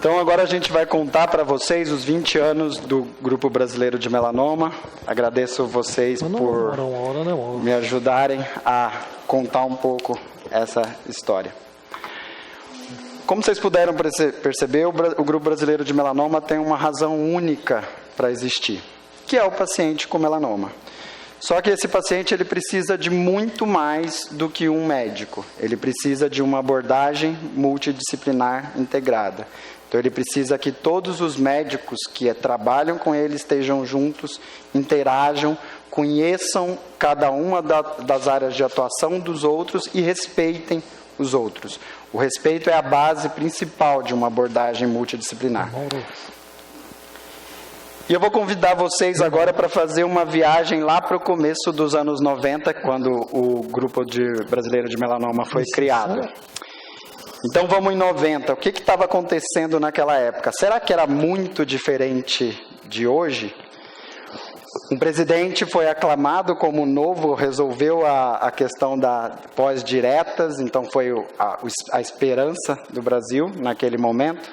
Então agora a gente vai contar para vocês os 20 anos do Grupo Brasileiro de Melanoma. Agradeço vocês por me ajudarem a contar um pouco essa história. Como vocês puderam perceber, o Grupo Brasileiro de Melanoma tem uma razão única para existir, que é o paciente com melanoma. Só que esse paciente ele precisa de muito mais do que um médico. Ele precisa de uma abordagem multidisciplinar integrada. Então ele precisa que todos os médicos que trabalham com ele estejam juntos, interajam, conheçam cada uma das áreas de atuação dos outros e respeitem os outros. O respeito é a base principal de uma abordagem multidisciplinar. E eu vou convidar vocês agora para fazer uma viagem lá para o começo dos anos 90, quando o Grupo Brasileiro de Melanoma foi criado. Então vamos em 90. O que estava acontecendo naquela época? Será que era muito diferente de hoje? Um presidente foi aclamado como novo, resolveu a questão da pós-diretas, então foi a esperança do Brasil naquele momento.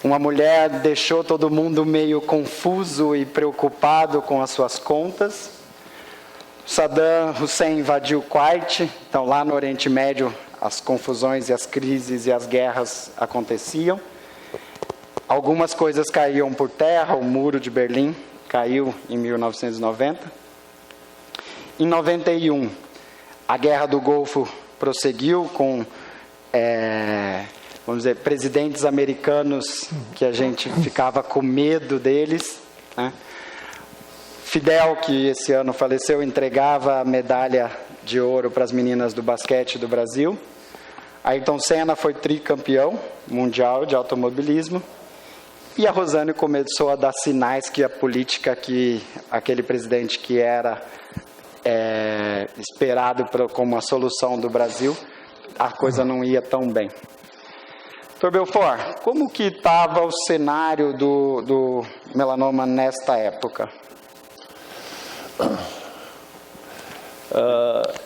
Uma mulher deixou todo mundo meio confuso e preocupado com as suas contas. Saddam Hussein invadiu o Kuwait, então lá no Oriente Médio as confusões e as crises e as guerras aconteciam. Algumas coisas caíam por terra, o Muro de Berlim caiu em 1990. Em 91, a Guerra do Golfo prosseguiu com vamos dizer, presidentes americanos que a gente ficava com medo deles, né? Fidel, que esse ano faleceu, entregava a medalha de ouro para as meninas do basquete do Brasil. Ayrton Senna foi tricampeão mundial de automobilismo. E a Rosane começou a dar sinais que a política que aquele presidente que era esperado como a solução do Brasil, a coisa não ia tão bem. Dr. Belfort, como que estava o cenário do melanoma nesta época?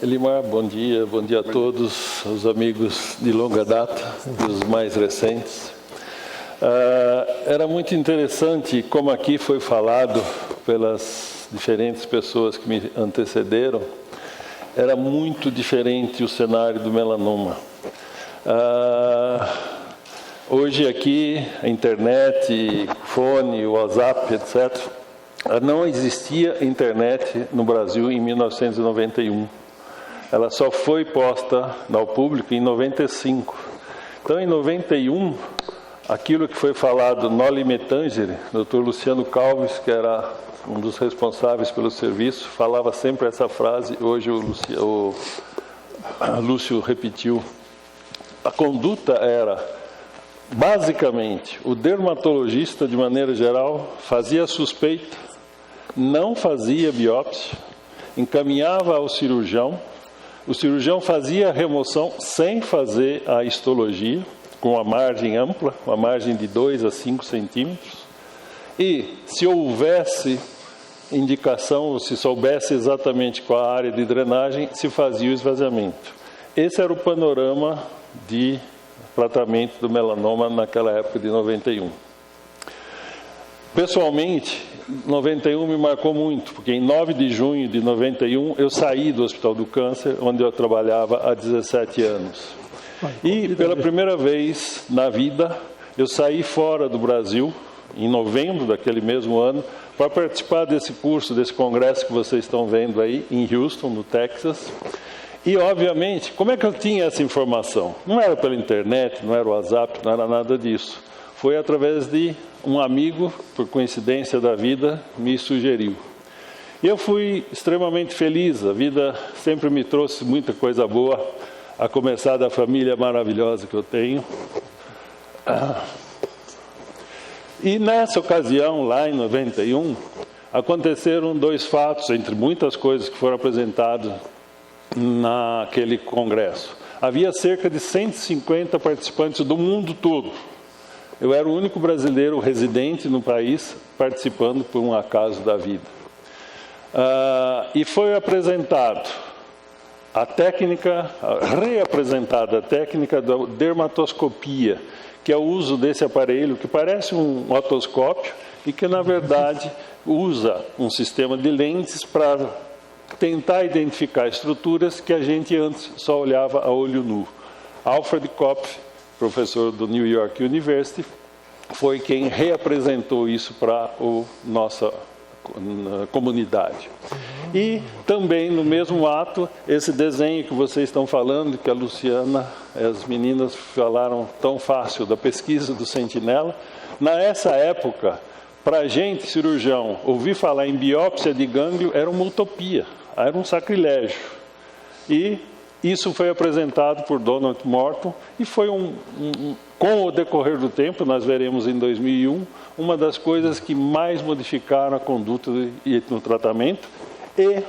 Elimar, bom dia a todos, os amigos de longa data e os mais recentes. Era muito interessante, como aqui foi falado pelas diferentes pessoas que me antecederam, era muito diferente o cenário do melanoma. Hoje aqui, a internet, fone, WhatsApp, etc., não existia internet no Brasil em 1991. Ela só foi posta ao público em 95. Então, em 91, aquilo que foi falado Noli me tangere, Dr. Luciano Calves, que era um dos responsáveis pelo serviço, falava sempre essa frase, hoje o Lúcio repetiu. A conduta era... Basicamente, o dermatologista, de maneira geral, fazia suspeita, não fazia biópsia, encaminhava ao cirurgião, o cirurgião fazia a remoção sem fazer a histologia, com a margem ampla, uma margem de 2 a 5 centímetros, e se houvesse indicação, ou se soubesse exatamente qual a área de drenagem, se fazia o esvaziamento. Esse era o panorama de tratamento do melanoma naquela época de 91. Pessoalmente, 91 me marcou muito, porque em 9 de junho de 91 eu saí do Hospital do Câncer, onde eu trabalhava há 17 anos. E pela primeira vez na vida, eu saí fora do Brasil, em novembro daquele mesmo ano, para participar desse curso, desse congresso que vocês estão vendo aí, em Houston, no Texas. E, obviamente, como é que eu tinha essa informação? Não era pela internet, não era o WhatsApp, não era nada disso. Foi através de um amigo, por coincidência da vida, me sugeriu. E eu fui extremamente feliz, a vida sempre me trouxe muita coisa boa, a começar da família maravilhosa que eu tenho. E nessa ocasião, lá em 91, aconteceram 2 fatos, entre muitas coisas que foram apresentadas naquele congresso. Havia cerca de 150 participantes do mundo todo. Eu era o único brasileiro residente no país participando por um acaso da vida. E foi apresentado reapresentada a técnica da dermatoscopia, que é o uso desse aparelho, que parece um otoscópio e que, na verdade, usa um sistema de lentes para tentar identificar estruturas que a gente antes só olhava a olho nu. Alfred Kopf, professor do New York University, foi quem reapresentou isso para a nossa comunidade. E também, no mesmo ato, esse desenho que vocês estão falando, que a Luciana, as meninas falaram tão fácil da pesquisa do Sentinela, nessa época, para a gente, cirurgião, ouvir falar em biópsia de gânglio era uma utopia, era um sacrilégio. E isso foi apresentado por Donald Morton e foi com o decorrer do tempo, nós veremos em 2001, uma das coisas que mais modificaram a conduta no tratamento e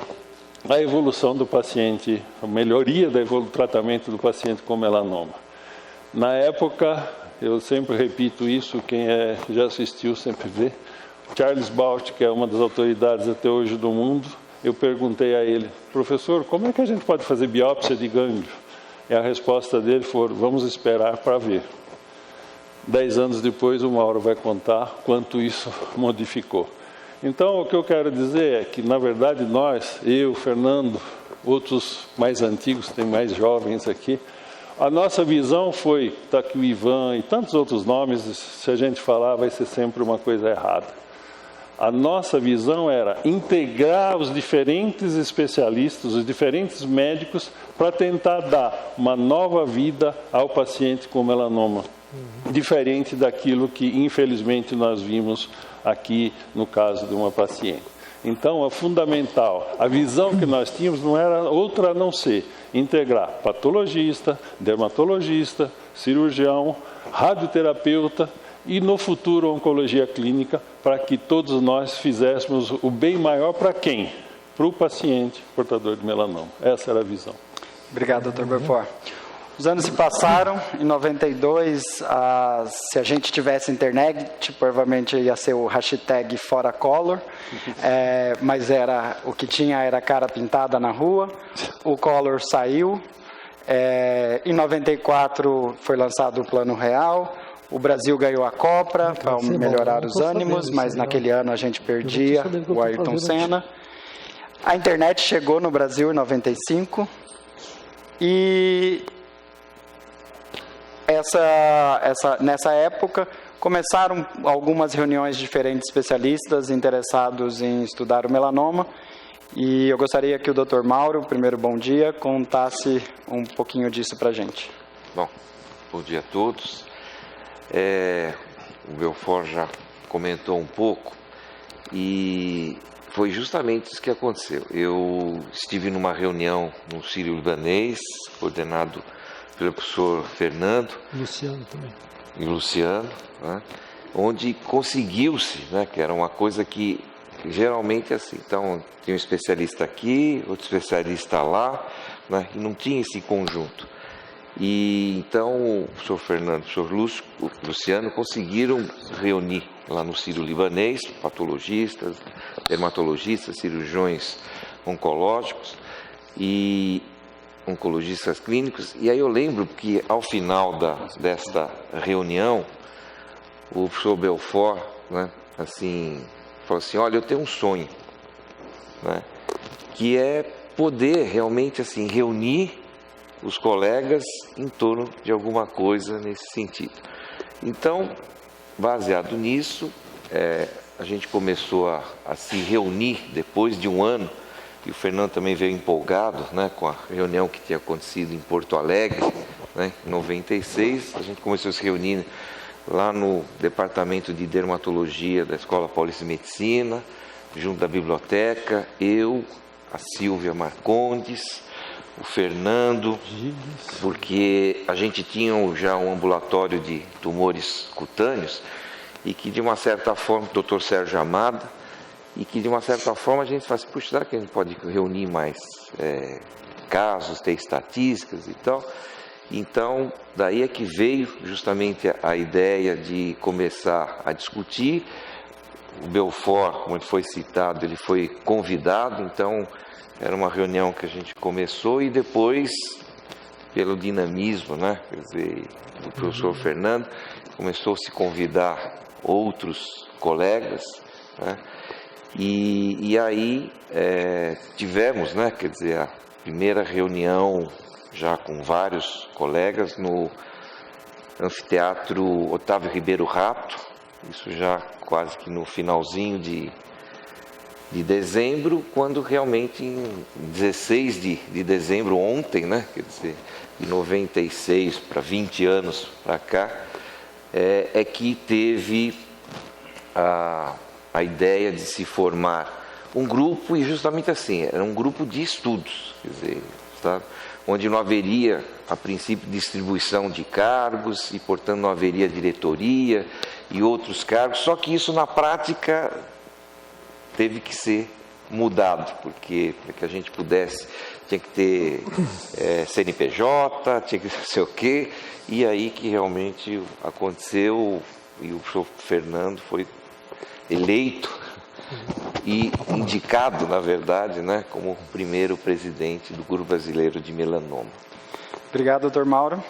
a evolução do paciente, a melhoria do tratamento do paciente com melanoma. Na época, eu sempre repito isso, quem já assistiu sempre vê, Charles Bausch, que é uma das autoridades até hoje do mundo, eu perguntei a ele, professor, como é que a gente pode fazer biópsia de gânglio? E a resposta dele foi, vamos esperar para ver. 10 anos depois, o Mauro vai contar quanto isso modificou. Então, o que eu quero dizer é que, na verdade, nós, eu, Fernando, outros mais antigos, tem mais jovens aqui, a nossa visão foi, está aqui o Ivan e tantos outros nomes, se a gente falar vai ser sempre uma coisa errada. A nossa visão era integrar os diferentes especialistas, os diferentes médicos, para tentar dar uma nova vida ao paciente com melanoma, diferente daquilo que, infelizmente, nós vimos aqui no caso de uma paciente. Então, é fundamental. A visão que nós tínhamos não era outra a não ser integrar patologista, dermatologista, cirurgião, radioterapeuta, e no futuro oncologia clínica, para que todos nós fizéssemos o bem maior para quem? Para o paciente portador de melanoma. Essa era a visão. Obrigado, Dr. Beaufort. Os anos se passaram, em 92, se a gente tivesse internet, provavelmente ia ser o hashtag fora color, mas o que tinha era cara pintada na rua, o color saiu, em 94 foi lançado o Plano Real, o Brasil ganhou a Copa para melhorar os ânimos, mas naquele ano a gente perdia o Ayrton Senna. A internet chegou no Brasil em 95 e nessa época começaram algumas reuniões de diferentes especialistas interessados em estudar o melanoma e eu gostaria que o Dr. Mauro, primeiro bom dia, contasse um pouquinho disso para a gente. Bom dia a todos. O Beaufort já comentou um pouco e foi justamente isso que aconteceu. Eu estive numa reunião no Sírio-Libanês, coordenado pelo professor Fernando. Luciano também. E Luciano, né, onde conseguiu-se, né, que era uma coisa que geralmente é assim, então tem um especialista aqui, outro especialista lá, né, e não tinha esse conjunto. E então o professor Fernando e o professor Luciano conseguiram reunir lá no Sírio-Libanês patologistas, dermatologistas, cirurgiões oncológicos e oncologistas clínicos. E aí eu lembro que ao final desta reunião, o professor Beaufort, né, assim, falou assim, olha, eu tenho um sonho, né, que é poder realmente assim, reunir os colegas em torno de alguma coisa nesse sentido. Então, baseado nisso, a gente começou a se reunir depois de um ano, e o Fernando também veio empolgado, né, com a reunião que tinha acontecido em Porto Alegre, né, em 96, a gente começou a se reunir lá no departamento de dermatologia da Escola Paulista de Medicina, junto da biblioteca, eu, a Silvia Marcondes, o Fernando, porque a gente tinha já um ambulatório de tumores cutâneos e que de uma certa forma, o Dr. Sérgio Amada, e que de uma certa forma a gente fala assim, puxa, será que a gente pode reunir mais casos, ter estatísticas e tal? Então, daí é que veio justamente a ideia de começar a discutir. O Beaufort, como ele foi citado, ele foi convidado, então era uma reunião que a gente começou e depois pelo dinamismo, né, quer dizer, do professor Fernando, começou a se convidar outros colegas, né, e aí tivemos, né, quer dizer, a primeira reunião já com vários colegas no Anfiteatro Otávio Ribeiro Rato, isso já quase que no finalzinho de dezembro, quando realmente em 16 de dezembro, ontem, né, quer dizer, de 96 para 20 anos para cá, é que teve a ideia de se formar um grupo, e justamente assim, era um grupo de estudos, quer dizer, sabe, onde não haveria, a princípio, distribuição de cargos e, portanto, não haveria diretoria e outros cargos, só que isso na prática teve que ser mudado, porque para que a gente pudesse, tinha que ter CNPJ, tinha que não sei o quê, e aí que realmente aconteceu, e o professor Fernando foi eleito e indicado, na verdade, né, como o primeiro presidente do Grupo Brasileiro de Melanoma. Obrigado, doutor Mauro.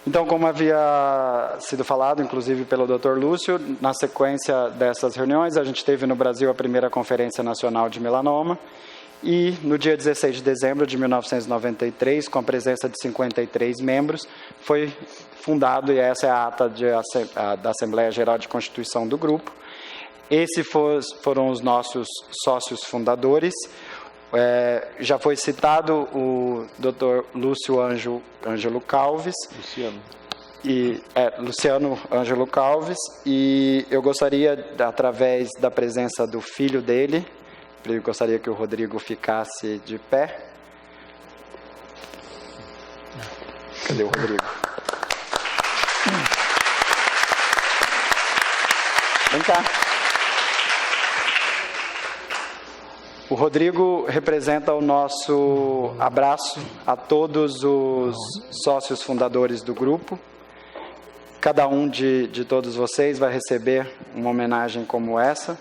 Então, como havia sido falado, inclusive pelo Dr. Lúcio, na sequência dessas reuniões, a gente teve no Brasil a primeira Conferência Nacional de Melanoma, e no dia 16 de dezembro de 1993, com a presença de 53 membros, foi fundado, e essa é a ata da Assembleia Geral de Constituição do grupo. Esses foram os nossos sócios fundadores. Já foi citado o Dr. Lúcio Ângelo Calves. Luciano Ângelo Calves. E eu gostaria, através da presença do filho dele, eu gostaria que o Rodrigo ficasse de pé. Cadê o Rodrigo? Vem cá. O Rodrigo representa o nosso abraço a todos os sócios fundadores do grupo. Cada um de todos vocês vai receber uma homenagem como essa.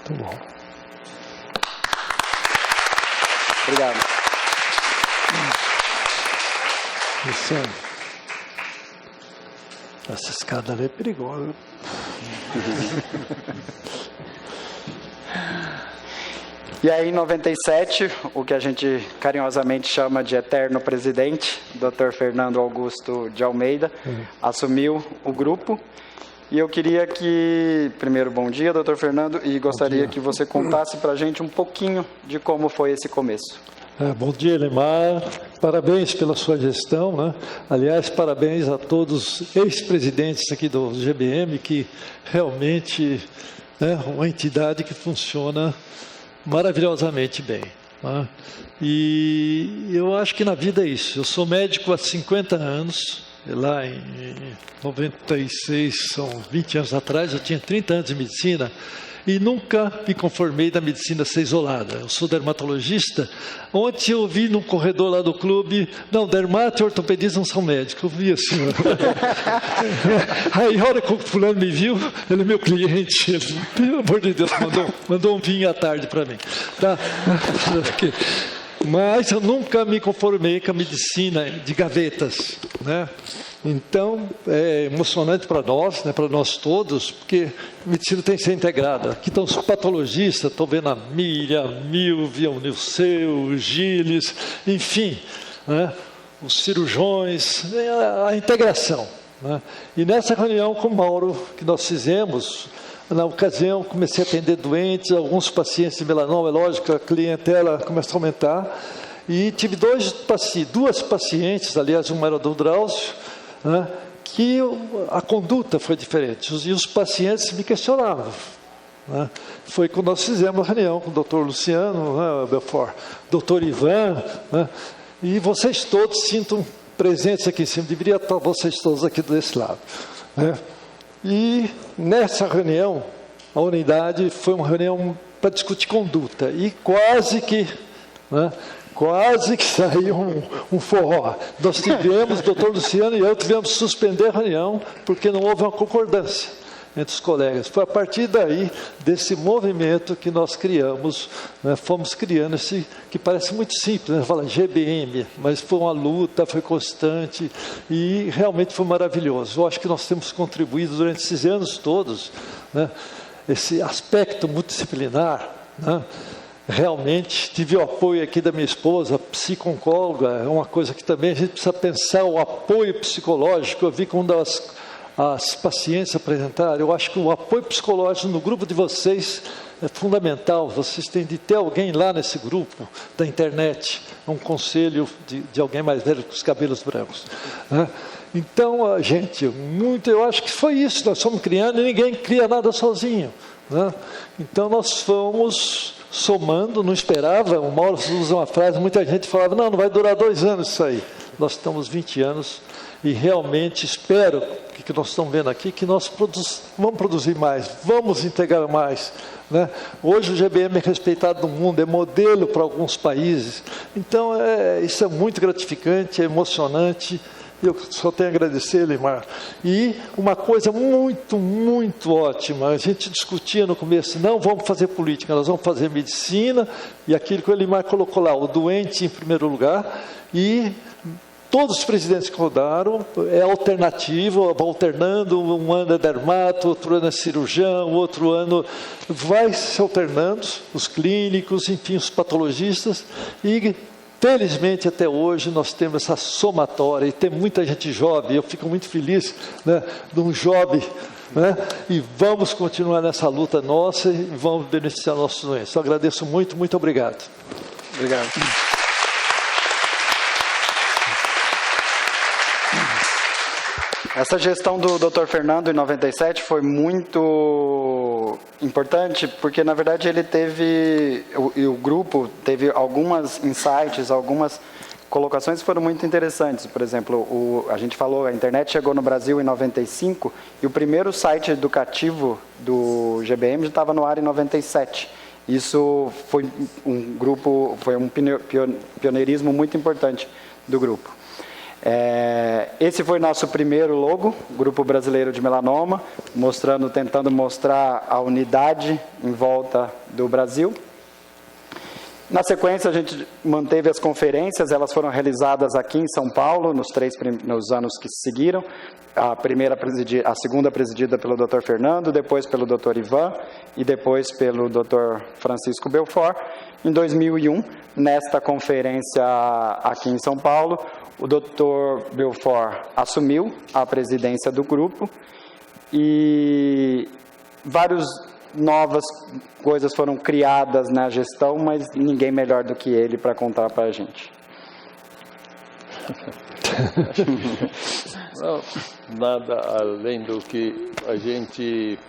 Muito bom. Obrigado. Luciano, essa escada ali é perigosa. E aí, em 97, o que a gente carinhosamente chama de eterno presidente, Dr. Fernando Augusto de Almeida, assumiu o grupo. E eu queria que, primeiro, bom dia, Dr. Fernando, e gostaria que você contasse para a gente um pouquinho de como foi esse começo. Bom dia, Lemar. Parabéns pela sua gestão, né? Aliás, parabéns a todos os ex-presidentes aqui do GBM, que realmente é uma entidade que funciona maravilhosamente bem, né? E eu acho que na vida é isso. Eu sou médico há 50 anos, lá em 96, são 20 anos atrás, eu tinha 30 anos de medicina, e nunca me conformei da medicina ser isolada. Eu sou dermatologista. Ontem eu vi no corredor lá do clube, não, dermato e ortopedista não são médicos. Eu vi assim. Aí a hora que o fulano me viu, ele é meu cliente. Ele, pelo amor de Deus, mandou um vinho à tarde para mim. Tá? Mas eu nunca me conformei com a medicina de gavetas, né? Então, é emocionante para nós, né, para nós todos, porque a medicina tem que ser integrada. Aqui estão os patologistas, estou vendo a Miriam, a Milvia, o Nilceu, o Gilles, enfim, né, os cirurgiões, a integração, né? E nessa reunião com o Mauro, que nós fizemos, na ocasião, comecei a atender doentes, alguns pacientes de melanoma, é lógico, a clientela começou a aumentar, e tive duas pacientes, aliás, uma era do Drauzio, né, que a conduta foi diferente, e os pacientes me questionavam, né? Foi quando nós fizemos a reunião com o Dr. Luciano, né, Belfort, Dr. Ivan, né, e vocês todos sintam presentes aqui em cima, deveria estar vocês todos aqui desse lado, né? E nessa reunião, a unidade foi uma reunião para discutir conduta, e quase que saiu um forró. Nós tivemos, o doutor Luciano e eu tivemos que suspender a reunião, porque não houve uma concordância. entre os colegas. Foi a partir daí, desse movimento que nós criamos, né, fomos criando esse, que parece muito simples, né, fala GBM, mas foi uma luta, foi constante e realmente foi maravilhoso. Eu acho que nós temos contribuído durante esses anos todos, né, esse aspecto multidisciplinar, né, realmente tive o apoio aqui da minha esposa, psiconcóloga, é uma coisa que também a gente precisa pensar, o apoio psicológico. Eu vi quando as pacientes apresentaram, eu acho que o apoio psicológico no grupo de vocês é fundamental. Vocês têm de ter alguém lá nesse grupo da internet, um conselho de alguém mais velho com os cabelos brancos, né? Então, gente, eu acho que foi isso, nós fomos criando e ninguém cria nada sozinho, né? Então nós fomos somando, não esperava. O Mauro usa uma frase, muita gente falava, não vai durar 2 anos isso aí. Nós estamos 20 anos e realmente espero, que nós estamos vendo aqui, que nós vamos produzir mais, vamos integrar mais, né? Hoje o GBM é respeitado no mundo, é modelo para alguns países. Então, isso é muito gratificante, é emocionante. Eu só tenho a agradecer, Elimar. E uma coisa muito, muito ótima, a gente discutia no começo, não vamos fazer política, nós vamos fazer medicina, e aquilo que o Elimar colocou lá, o doente em primeiro lugar, e todos os presidentes que rodaram, é alternativo, alternando, um ano é dermato, outro ano é cirurgião, outro ano vai se alternando, os clínicos, enfim, os patologistas, e felizmente, até hoje, nós temos essa somatória, e tem muita gente jovem, eu fico muito feliz, né, de um jovem, né, e vamos continuar nessa luta nossa, e vamos beneficiar nossos doentes. Eu agradeço muito, muito obrigado. Obrigado. Essa gestão do Dr. Fernando em 97 foi muito importante, porque na verdade ele teve, o grupo teve algumas insights, algumas colocações que foram muito interessantes. Por exemplo, a gente falou, a internet chegou no Brasil em 95 e o primeiro site educativo do GBM já estava no ar em 97. Isso foi um grupo, foi um pioneirismo muito importante do grupo. Esse foi nosso primeiro logo, Grupo Brasileiro de Melanoma, tentando mostrar a unidade em volta do Brasil. Na sequência, a gente manteve as conferências, elas foram realizadas aqui em São Paulo, nos anos que seguiram. A segunda presidida pelo Dr. Fernando, depois pelo Dr. Ivan e depois pelo Dr. Francisco Belfort. Em 2001, nesta conferência aqui em São Paulo, o Dr. Belfort assumiu a presidência do grupo e várias novas coisas foram criadas na gestão, mas ninguém melhor do que ele para contar para a gente. Não, nada além do que a gente...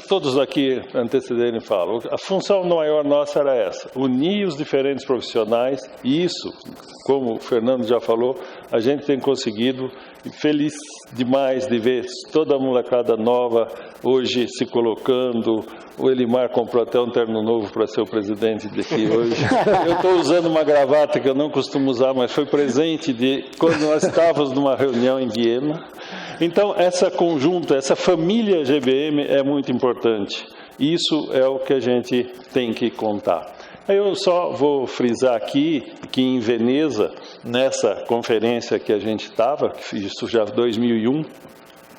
Todos aqui antecederem falam. A função maior nossa era essa, unir os diferentes profissionais, e isso, como o Fernando já falou, a gente tem conseguido, e feliz demais de ver toda a molecada nova hoje se colocando. O Elimar comprou até um terno novo para ser o presidente daqui hoje. Eu estou usando uma gravata que eu não costumo usar, mas foi presente de quando nós estávamos numa reunião em Viena. Então, essa conjunta, essa família GBM é muito importante. Isso é o que a gente tem que contar. Eu só vou frisar aqui que em Veneza, nessa conferência que a gente estava, isso já em 2001,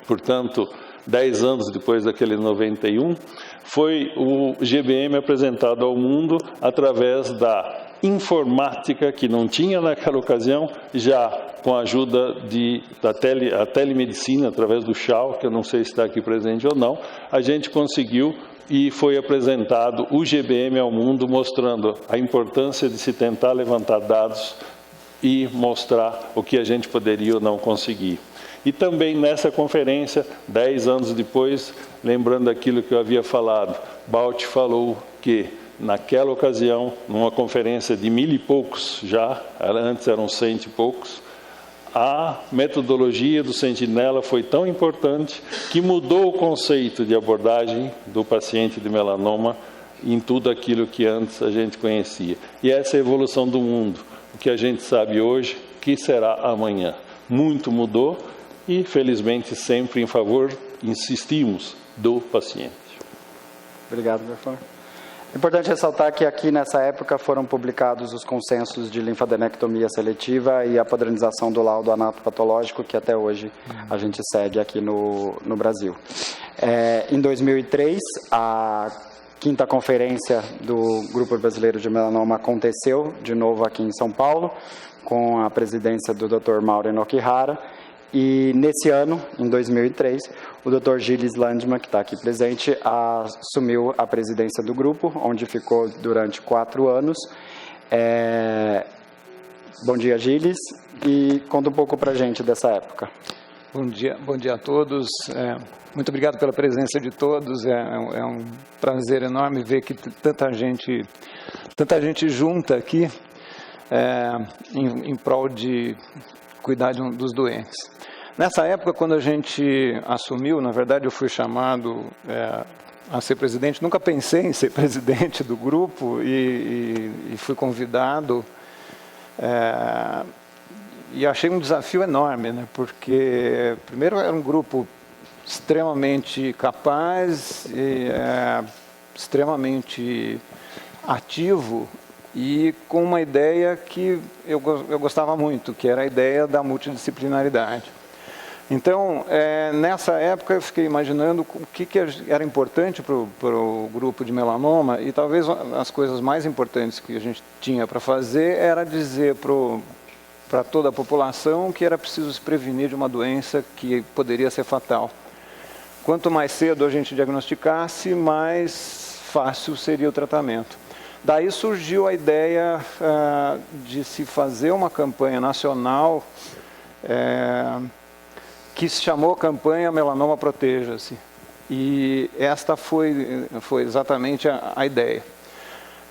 portanto, 10 anos depois daquele 91, foi o GBM apresentado ao mundo através da informática, que não tinha naquela ocasião, já com a ajuda da telemedicina, através do Chao, que eu não sei se está aqui presente ou não, a gente conseguiu e foi apresentado o GBM ao mundo, mostrando a importância de se tentar levantar dados e mostrar o que a gente poderia ou não conseguir. E também nessa conferência, 10 anos depois, lembrando aquilo que eu havia falado, Balti falou que naquela ocasião, numa conferência de 1000 e poucos já, antes eram 100 e poucos, a metodologia do Sentinela foi tão importante que mudou o conceito de abordagem do paciente de melanoma em tudo aquilo que antes a gente conhecia. E essa é a evolução do mundo. O que a gente sabe hoje, que será amanhã. Muito mudou e, felizmente, sempre em favor insistimos, do paciente. Obrigado, Belfort. É importante ressaltar que aqui nessa época foram publicados os consensos de linfadenectomia seletiva e a padronização do laudo anatopatológico, que até hoje a gente segue aqui no Brasil. Em 2003, a 5ª conferência do Grupo Brasileiro de Melanoma aconteceu de novo aqui em São Paulo, com a presidência do Dr. Mauro Nokihara. E nesse ano, em 2003, o Dr. Gilles Landman, que está aqui presente, assumiu a presidência do grupo, onde ficou durante 4 anos. Bom dia, Gilles, e conta um pouco para a gente dessa época. Bom dia a todos. Muito obrigado pela presença de todos. É um prazer enorme ver que tanta gente junta aqui em prol de cuidar dos doentes. Nessa época, quando a gente assumiu, na verdade eu fui chamado a ser presidente, nunca pensei em ser presidente do grupo e fui convidado e achei um desafio enorme, né? Porque primeiro era um grupo extremamente capaz, extremamente ativo e com uma ideia que eu gostava muito, que era a ideia da multidisciplinaridade. Então, nessa época eu fiquei imaginando o que era importante para o grupo de melanoma e talvez as coisas mais importantes que a gente tinha para fazer era dizer para toda a população que era preciso se prevenir de uma doença que poderia ser fatal. Quanto mais cedo a gente diagnosticasse, mais fácil seria o tratamento. Daí surgiu a ideia de se fazer uma campanha nacional que se chamou Campanha Melanoma Proteja-se. E esta foi exatamente a ideia.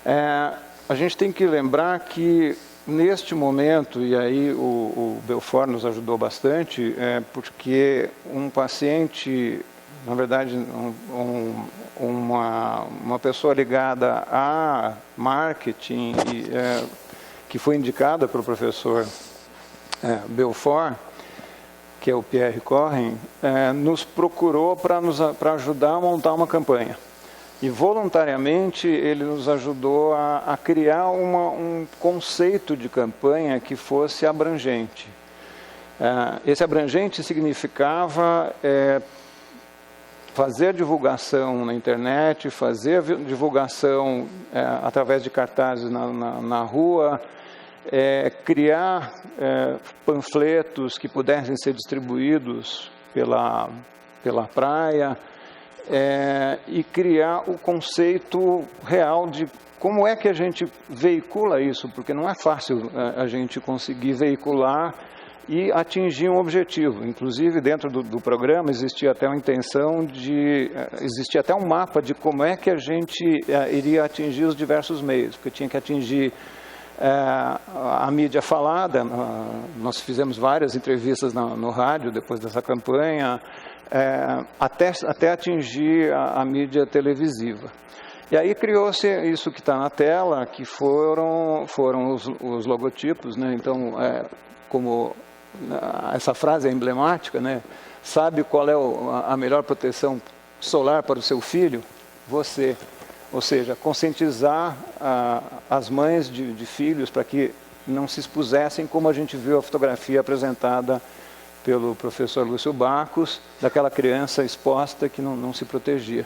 A gente tem que lembrar que neste momento, e aí o Belfort nos ajudou bastante, porque um paciente, na verdade, uma pessoa ligada a marketing, que foi indicada pelo professor Belfort, que é o Pierre Corren, nos procurou para ajudar a montar uma campanha. E voluntariamente ele nos ajudou a criar um conceito de campanha que fosse abrangente. Esse abrangente significava fazer divulgação na internet, fazer divulgação através de cartazes na rua, criar panfletos que pudessem ser distribuídos pela praia, e criar o conceito real de como é que a gente veicula isso, porque não é fácil a gente conseguir veicular e atingir um objetivo. Inclusive, dentro do programa, existia até uma intenção existia até um mapa de como é que a gente iria atingir os diversos meios, porque tinha que atingir a mídia falada. Nós fizemos várias entrevistas no rádio depois dessa campanha, até atingir a mídia televisiva. E aí criou-se isso que está na tela, que foram os logotipos, né? Então, como essa frase é emblemática, né? Sabe qual é a melhor proteção solar para o seu filho? Você. Ou seja, conscientizar as mães de filhos para que não se expusessem, como a gente viu a fotografia apresentada pelo professor Lúcio Bacos, daquela criança exposta que não se protegia.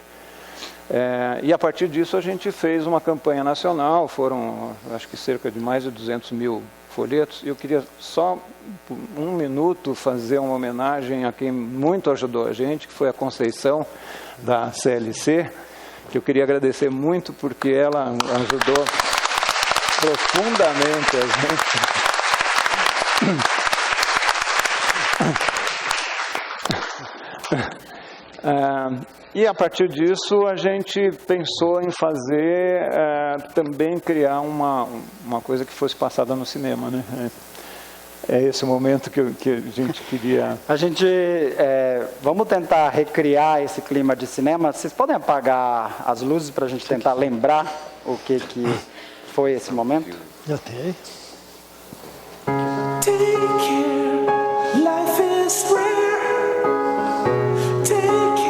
E a partir disso a gente fez uma campanha nacional, foram acho que cerca de mais de 200 mil folhetos. Eu queria só por um minuto fazer uma homenagem a quem muito ajudou a gente, que foi a Conceição da CLC, que eu queria agradecer muito porque ela ajudou profundamente a gente. E a partir disso a gente pensou em fazer, também criar uma coisa que fosse passada no cinema, né? É esse o momento que a gente queria... Vamos tentar recriar esse clima de cinema. Vocês podem apagar as luzes para a gente tentar lembrar o que foi esse momento? Ok. Take care, life is rare. Take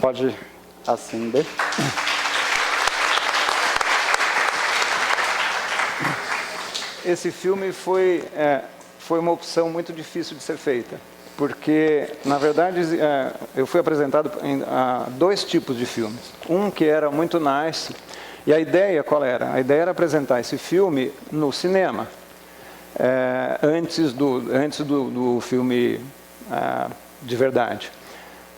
pode acender. Esse filme foi uma opção muito difícil de ser feita, porque, na verdade, eu fui apresentado a 2 tipos de filmes. Um que era muito nice, e a ideia qual era? A ideia era apresentar esse filme no cinema, antes do filme de verdade.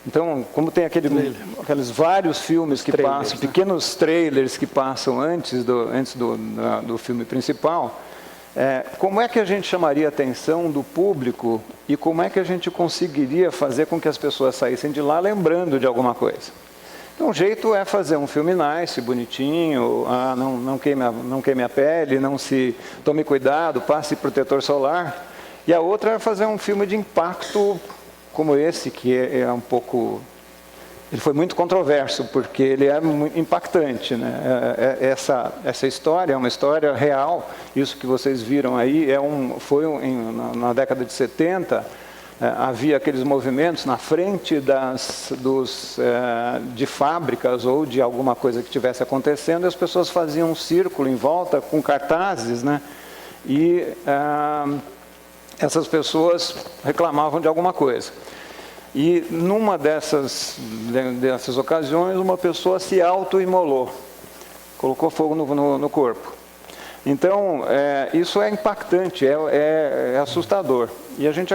Então, como tem aqueles vários filmes que passam, pequenos trailers que passam antes do filme principal, como é que a gente chamaria a atenção do público e como é que a gente conseguiria fazer com que as pessoas saíssem de lá lembrando de alguma coisa? Então, o jeito é fazer um filme nice, bonitinho, não queime a pele, tome cuidado, passe protetor solar. E a outra é fazer um filme de impacto como esse, que é um pouco... Ele foi muito controverso, porque ele é muito impactante, né? Essa história é uma história real. Isso que vocês viram aí na década de 70, havia aqueles movimentos na frente de fábricas ou de alguma coisa que estivesse acontecendo, e as pessoas faziam um círculo em volta com cartazes, né? E essas pessoas reclamavam de alguma coisa. E numa dessas ocasiões, uma pessoa se auto-imolou, colocou fogo no corpo. Então, isso é impactante, é assustador. E a gente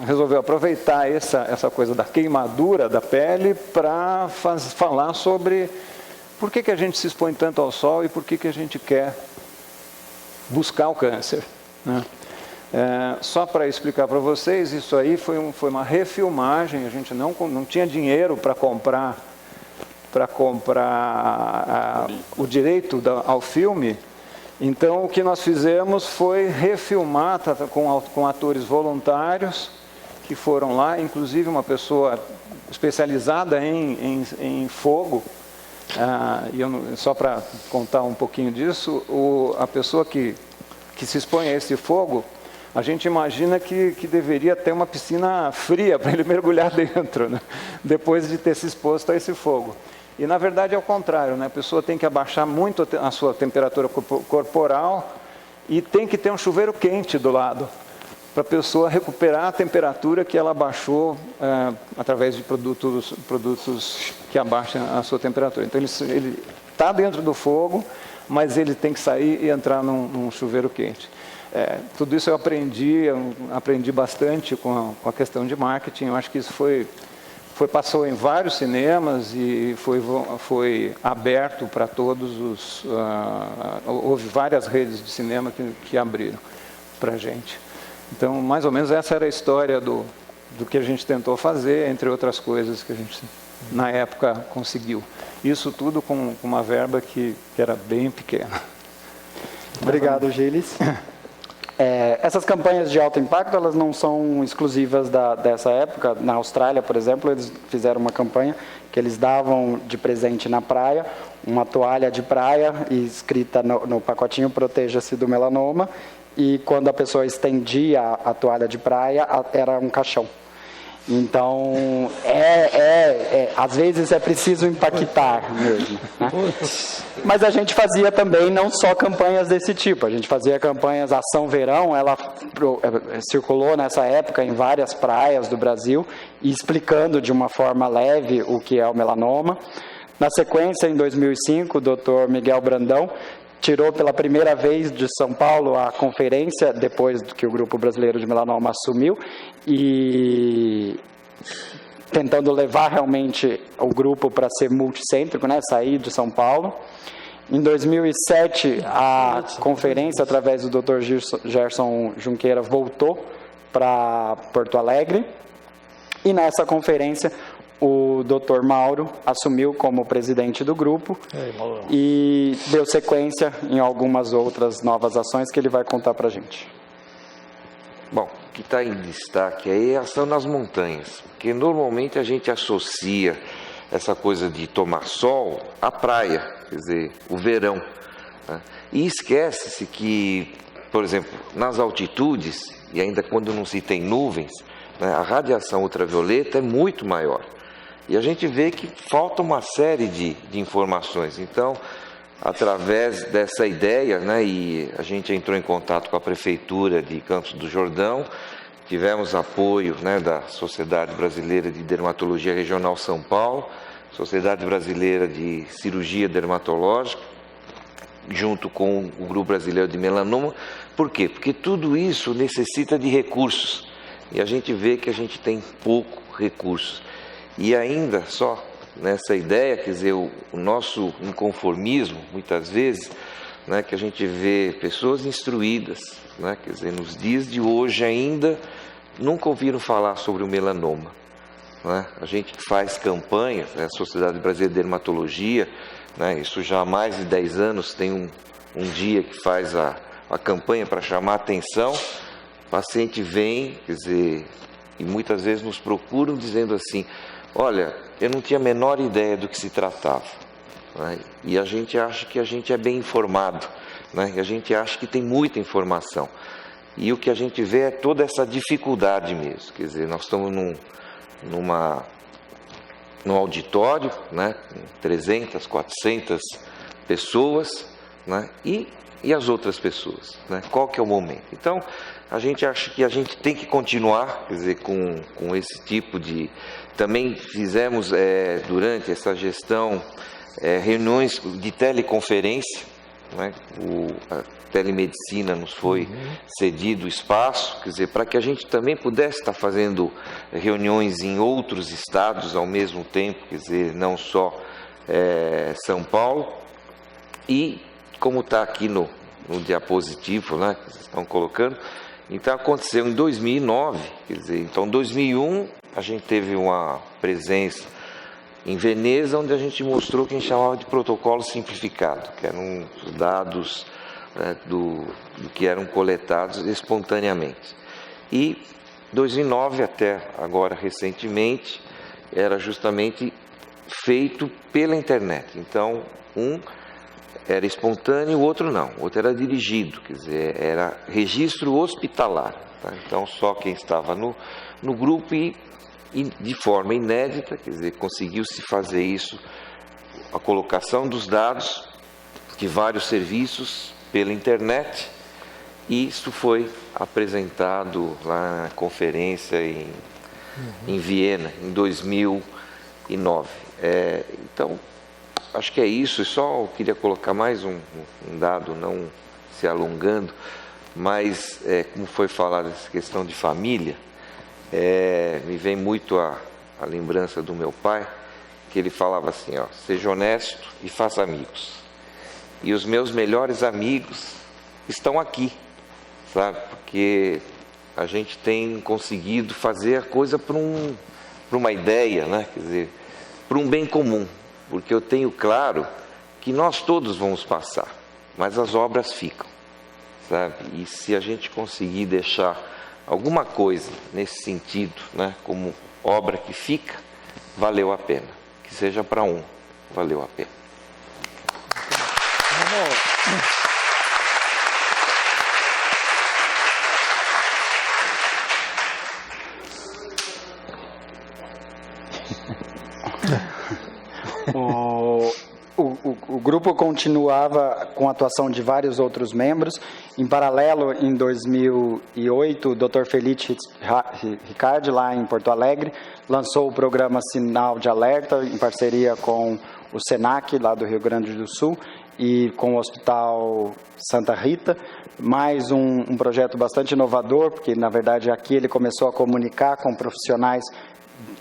resolveu aproveitar essa coisa da queimadura da pele para falar sobre por que a gente se expõe tanto ao sol e por que a gente quer buscar o câncer, né? Só para explicar para vocês, isso aí foi uma refilmagem. A gente não tinha dinheiro para comprar o direito ao filme. Então, o que nós fizemos foi refilmar com atores voluntários que foram lá, inclusive uma pessoa especializada em fogo. Só para contar um pouquinho disso, a pessoa que se expõe a esse fogo, a gente imagina que deveria ter uma piscina fria para ele mergulhar dentro, né? Depois de ter se exposto a esse fogo. E, na verdade, é o contrário, né? A pessoa tem que abaixar muito a sua temperatura corporal e tem que ter um chuveiro quente do lado, para a pessoa recuperar a temperatura que ela abaixou através de produtos que abaixam a sua temperatura. Então, ele está dentro do fogo, mas ele tem que sair e entrar num chuveiro quente. Tudo isso eu aprendi bastante com a questão de marketing. Eu acho que isso passou em vários cinemas e foi aberto para todos houve várias redes de cinema que abriram para a gente. Então, mais ou menos essa era a história do que a gente tentou fazer, entre outras coisas que a gente, na época, conseguiu. Isso tudo com uma verba que era bem pequena. Obrigado, Gilles. Essas campanhas de alto impacto, elas não são exclusivas dessa época. Na Austrália, por exemplo, eles fizeram uma campanha que eles davam de presente na praia, uma toalha de praia e escrita no pacotinho, proteja-se do melanoma, e quando a pessoa estendia a toalha de praia, era um caixão. Então, às vezes é preciso impactar mesmo, né? Mas a gente fazia também não só campanhas desse tipo, a gente fazia campanhas Ação Verão, ela circulou nessa época em várias praias do Brasil, explicando de uma forma leve o que é o melanoma. Na sequência, em 2005, o Dr. Miguel Brandão tirou pela primeira vez de São Paulo a conferência, depois que o Grupo Brasileiro de Melanoma assumiu, e tentando levar realmente o grupo para ser multicêntrico, né, sair de São Paulo. Em 2007, a conferência, através do Dr. Gerson Junqueira, voltou para Porto Alegre, e nessa conferência o Dr. Mauro assumiu como presidente do grupo e deu sequência em algumas outras novas ações que ele vai contar para a gente. Bom, o que está em destaque aí é a ação nas montanhas, porque normalmente a gente associa essa coisa de tomar sol à praia, quer dizer, o verão, né? E esquece-se que, por exemplo, nas altitudes, e ainda quando não se tem nuvens, né, a radiação ultravioleta é muito maior. E a gente vê que falta uma série de informações. Então, através dessa ideia, né, e a gente entrou em contato com a Prefeitura de Campos do Jordão, tivemos apoio, né, da Sociedade Brasileira de Dermatologia Regional São Paulo, Sociedade Brasileira de Cirurgia Dermatológica, junto com o Grupo Brasileiro de Melanoma. Por quê? Porque tudo isso necessita de recursos, e a gente vê que a gente tem pouco recursos. E ainda só nessa ideia, quer dizer, o nosso inconformismo, muitas vezes, né, que a gente vê pessoas instruídas, né, quer dizer, nos dias de hoje ainda nunca ouviram falar sobre o melanoma. Né? A gente faz campanhas, né, a Sociedade Brasileira de Dermatologia, né, isso já há mais de 10 anos, tem um dia que faz a campanha para chamar a atenção. O paciente vem, quer dizer, e muitas vezes nos procuram dizendo assim: olha, eu não tinha a menor ideia do que se tratava. Né? E a gente acha que a gente é bem informado, né? E a gente acha que tem muita informação. E o que a gente vê é toda essa dificuldade mesmo. Quer dizer, nós estamos num auditório, né? 300, 400 pessoas, né? E as outras pessoas, né? Qual que é o momento? Então, a gente acha que a gente tem que continuar, quer dizer, com esse tipo de... Também fizemos, durante essa gestão, reuniões de teleconferência, né? A telemedicina nos foi cedido espaço, quer dizer, para que a gente também pudesse estar fazendo reuniões em outros estados ao mesmo tempo, quer dizer, não só São Paulo. E como está aqui no diapositivo, né, que vocês estão colocando, então aconteceu em 2009, quer dizer, então em 2001 a gente teve uma presença em Veneza, onde a gente mostrou o que a gente chamava de protocolo simplificado, que eram os dados, né, do que eram coletados espontaneamente. E 2009 até agora recentemente era justamente feito pela internet. Então era espontâneo, o outro não, o outro era dirigido, quer dizer, era registro hospitalar. Tá? Então só quem estava no grupo e de forma inédita, quer dizer, conseguiu-se fazer isso, a colocação dos dados de vários serviços pela internet, e isso foi apresentado lá na conferência em Viena, em 2009. Então, acho que é isso. Só queria colocar mais um dado, não se alongando, mas como foi falado essa questão de família, me vem muito a lembrança do meu pai, que ele falava assim, ó: seja honesto e faça amigos. E os meus melhores amigos estão aqui, sabe? Porque a gente tem conseguido fazer a coisa para uma ideia, né? Quer dizer, para um bem comum. Porque eu tenho claro que nós todos vamos passar, mas as obras ficam, sabe? E se a gente conseguir deixar alguma coisa nesse sentido, né, como obra que fica, valeu a pena. Que seja para um, valeu a pena. O grupo continuava com a atuação de vários outros membros. Em paralelo, em 2008, o Dr. Felice Riccardi, lá em Porto Alegre, lançou o programa Sinal de Alerta, em parceria com o SENAC, lá do Rio Grande do Sul, e com o Hospital Santa Rita. Mais um projeto bastante inovador, porque, na verdade, aqui ele começou a comunicar com profissionais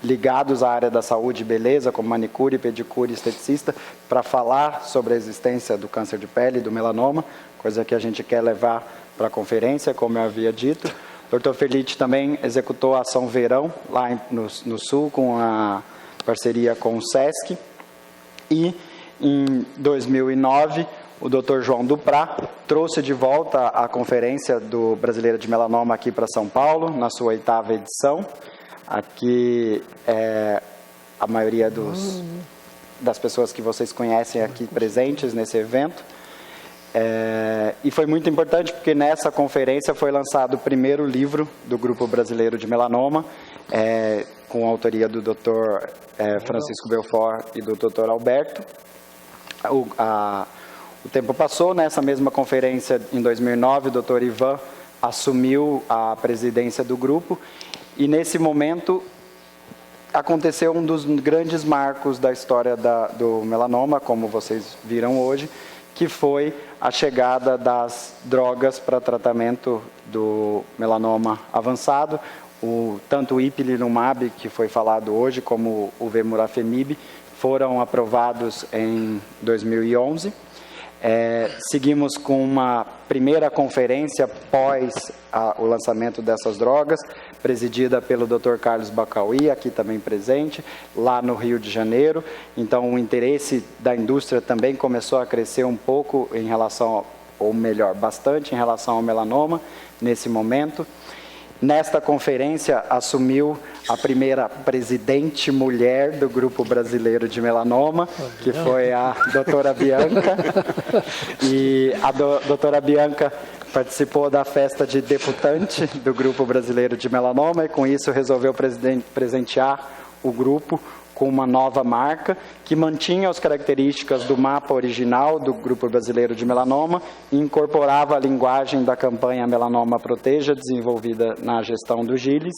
ligados à área da saúde e beleza, como manicure, pedicure, esteticista, para falar sobre a existência do câncer de pele e do melanoma, coisa que a gente quer levar para a conferência, como eu havia dito. O Dr. Felice também executou a Ação Verão, lá no Sul, com a parceria com o SESC. E, em 2009, o Dr. João Duprá trouxe de volta a Conferência do Brasileira de Melanoma aqui para São Paulo, na sua 8ª edição. Aqui a maioria das pessoas que vocês conhecem aqui presentes nesse evento. E foi muito importante porque nessa conferência foi lançado o primeiro livro do Grupo Brasileiro de Melanoma, com a autoria do Dr. Francisco Belfort e do Dr. Alberto. O tempo passou, nessa mesma conferência, em 2009, o Dr. Ivan assumiu a presidência do grupo, e nesse momento aconteceu um dos grandes marcos da história do melanoma, como vocês viram hoje, que foi a chegada das drogas para tratamento do melanoma avançado, tanto o ipilimumab, que foi falado hoje, como o vemurafenib, foram aprovados em 2011. Seguimos com uma primeira conferência pós o lançamento dessas drogas, presidida pelo Dr. Carlos Bacauí, aqui também presente, lá no Rio de Janeiro. Então, o interesse da indústria também começou a crescer um pouco em relação, ou melhor, bastante em relação ao melanoma, nesse momento. Nesta conferência, assumiu a primeira presidente mulher do Grupo Brasileiro de Melanoma, que foi a doutora Bianca. E a doutora Bianca participou da festa de debutante do Grupo Brasileiro de Melanoma e, com isso, resolveu presentear o grupo com uma nova marca que mantinha as características do mapa original do Grupo Brasileiro de Melanoma e incorporava a linguagem da campanha Melanoma Proteja, desenvolvida na gestão do Gilles,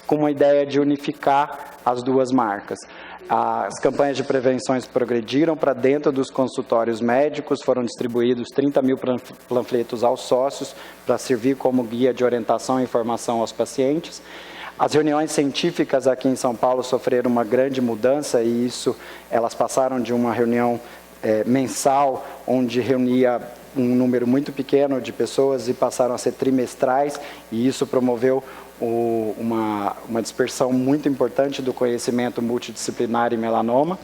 com uma ideia de unificar as duas marcas. As campanhas de prevenções progrediram para dentro dos consultórios médicos, foram distribuídos 30 mil panfletos aos sócios para servir como guia de orientação e informação aos pacientes. As reuniões científicas aqui em São Paulo sofreram uma grande mudança e isso, elas passaram de uma reunião mensal, onde reunia um número muito pequeno de pessoas e passaram a ser trimestrais, e isso promoveu uma dispersão muito importante do conhecimento multidisciplinar em melanoma.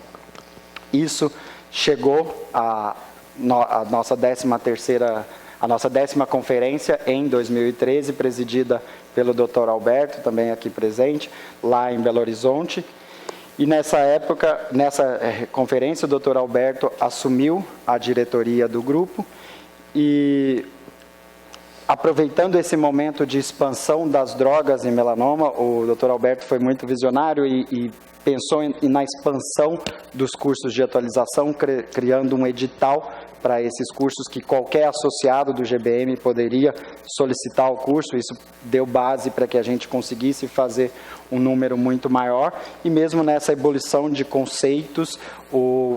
Isso chegou a nossa 10ª conferência em 2013, presidida pelo Dr. Alberto, também aqui presente, lá em Belo Horizonte. E nessa época, nessa conferência, o Dr. Alberto assumiu a diretoria do grupo e, aproveitando esse momento de expansão das drogas em melanoma, o Dr. Alberto foi muito visionário e pensou na expansão dos cursos de atualização, criando um edital para esses cursos que qualquer associado do GBM poderia solicitar o curso. Isso deu base para que a gente conseguisse fazer um número muito maior. E mesmo nessa ebulição de conceitos,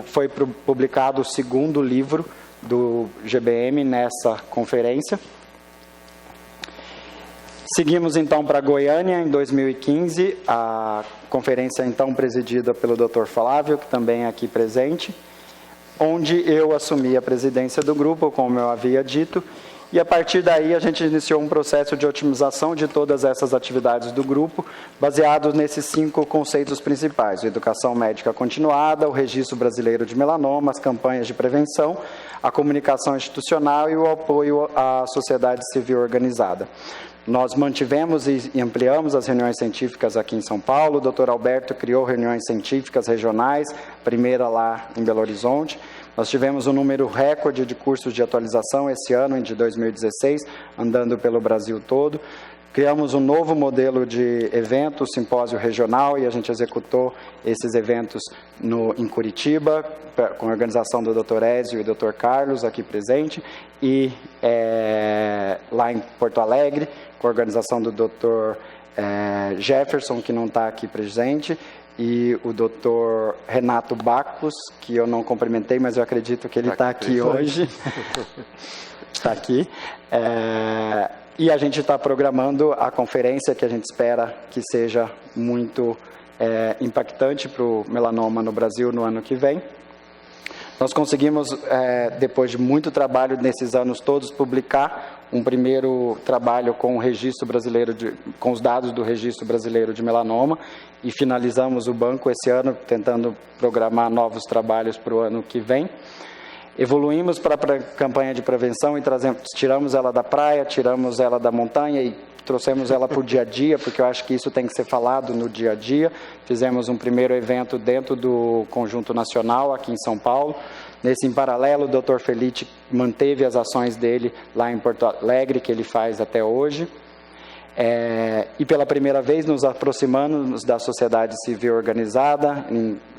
foi publicado o 2º livro do GBM nessa conferência. Seguimos então para Goiânia em 2015, a conferência então presidida pelo Dr. Flávio, que também é aqui presente, onde eu assumi a presidência do grupo, como eu havia dito, e a partir daí a gente iniciou um processo de otimização de todas essas atividades do grupo, baseado nesses 5 conceitos principais: a educação médica continuada, o registro brasileiro de melanoma, as campanhas de prevenção, a comunicação institucional e o apoio à sociedade civil organizada. Nós mantivemos e ampliamos as reuniões científicas aqui em São Paulo. O Dr. Alberto criou reuniões científicas regionais, primeira lá em Belo Horizonte. Nós tivemos um número recorde de cursos de atualização esse ano, de 2016, andando pelo Brasil todo. Criamos um novo modelo de evento, simpósio regional, e a gente executou esses eventos em Curitiba, com a organização do Dr. Ézio e do Dr. Carlos, aqui presente, e lá em Porto Alegre, com a organização do Dr. Jefferson, que não está aqui presente, e o Dr. Renato Bacos, que eu não cumprimentei, mas eu acredito que ele está aqui hoje. Está aqui. E a gente está programando a conferência, que a gente espera que seja muito impactante para o melanoma no Brasil no ano que vem. Nós conseguimos, depois de muito trabalho nesses anos todos, publicar um primeiro trabalho com o registro brasileiro com os dados do Registro Brasileiro de Melanoma, e finalizamos o banco esse ano, tentando programar novos trabalhos para o ano que vem. Evoluímos para a campanha de prevenção e tiramos ela da praia, tiramos ela da montanha e trouxemos ela para o dia a dia, porque eu acho que isso tem que ser falado no dia a dia. Fizemos um primeiro evento dentro do Conjunto Nacional, aqui em São Paulo. Em paralelo, o Dr. Felite manteve as ações dele lá em Porto Alegre, que ele faz até hoje. E pela primeira vez nos aproximamos da sociedade civil organizada,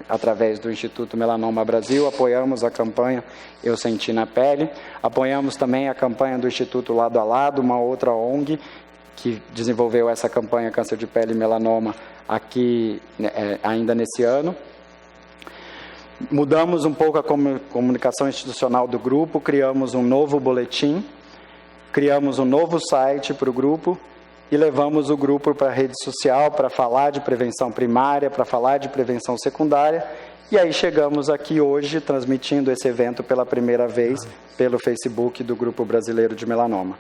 através do Instituto Melanoma Brasil, apoiamos a campanha Eu Senti na Pele, apoiamos também a campanha do Instituto Lado a Lado, uma outra ONG que desenvolveu essa campanha Câncer de Pele e Melanoma aqui ainda nesse ano. Mudamos um pouco a comunicação institucional do grupo, criamos um novo boletim, criamos um novo site para o grupo e levamos o grupo para a rede social para falar de prevenção primária, para falar de prevenção secundária. E aí chegamos aqui hoje transmitindo esse evento pela primeira vez pelo Facebook do Grupo Brasileiro de Melanoma.